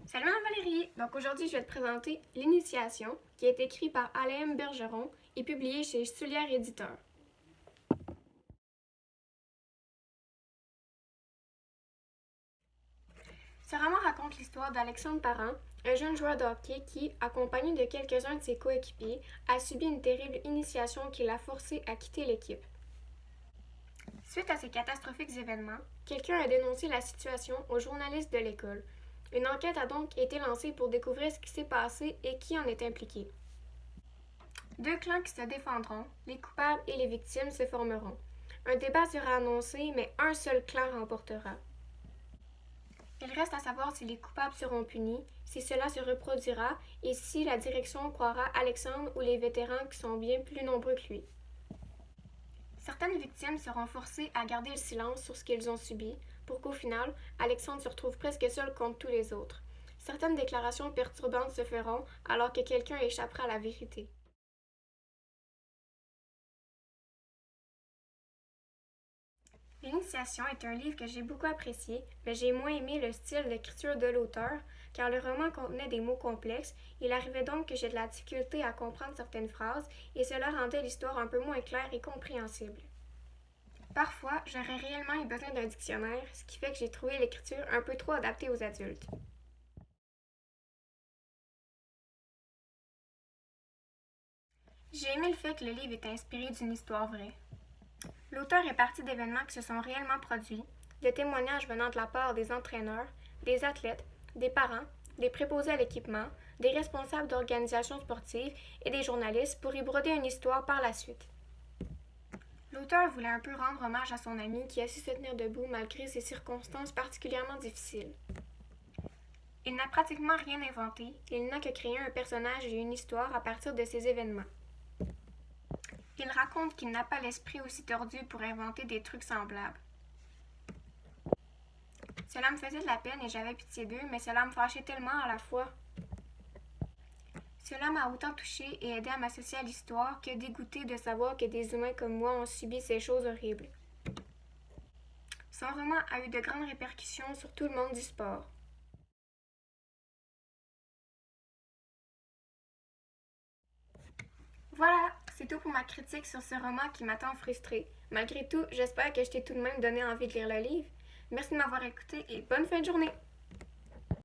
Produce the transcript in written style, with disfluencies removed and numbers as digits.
Salut Valérie! Donc aujourd'hui, je vais te présenter L'Initiation, qui est écrit par Alain Bergeron et publié chez Sulière Éditeur. Ce roman raconte l'histoire d'Alexandre Parent, un jeune joueur de hockey qui, accompagné de quelques-uns de ses coéquipiers, a subi une terrible initiation qui l'a forcé à quitter l'équipe. Suite à ces catastrophiques événements, quelqu'un a dénoncé la situation aux journalistes de l'école. Une enquête a donc été lancée pour découvrir ce qui s'est passé et qui en est impliqué. Deux clans qui se défendront, les coupables et les victimes se formeront. Un débat sera annoncé, mais un seul clan remportera. Il reste à savoir si les coupables seront punis, si cela se reproduira et si la direction croira Alexandre ou les vétérans qui sont bien plus nombreux que lui. Certaines victimes seront forcées à garder le silence sur ce qu'ils ont subi, pour qu'au final, Alexandre se retrouve presque seul contre tous les autres. Certaines déclarations perturbantes se feront alors que quelqu'un échappera à la vérité. L'Initiation est un livre que j'ai beaucoup apprécié, mais j'ai moins aimé le style d'écriture de l'auteur, car le roman contenait des mots complexes, il arrivait donc que j'ai de la difficulté à comprendre certaines phrases, et cela rendait l'histoire un peu moins claire et compréhensible. Parfois, j'aurais réellement eu besoin d'un dictionnaire, ce qui fait que j'ai trouvé l'écriture un peu trop adaptée aux adultes. J'ai aimé le fait que le livre est inspiré d'une histoire vraie. L'auteur est parti d'événements qui se sont réellement produits, de témoignages venant de la part des entraîneurs, des athlètes, des parents, des préposés à l'équipement, des responsables d'organisations sportives et des journalistes pour y broder une histoire par la suite. L'auteur voulait un peu rendre hommage à son ami qui a su se tenir debout malgré ces circonstances particulièrement difficiles. Il n'a pratiquement rien inventé, il n'a que créé un personnage et une histoire à partir de ces événements. Il raconte qu'il n'a pas l'esprit aussi tordu pour inventer des trucs semblables. Cela me faisait de la peine et j'avais pitié d'eux, mais cela me fâchait tellement à la fois. Cela m'a autant touchée et aidé à m'associer à l'histoire que dégoûtée de savoir que des humains comme moi ont subi ces choses horribles. Son roman a eu de grandes répercussions sur tout le monde du sport. Voilà, c'est tout pour ma critique sur ce roman qui m'a tant frustrée. Malgré tout, j'espère que je t'ai tout de même donné envie de lire le livre. Merci de m'avoir écouté et bonne fin de journée!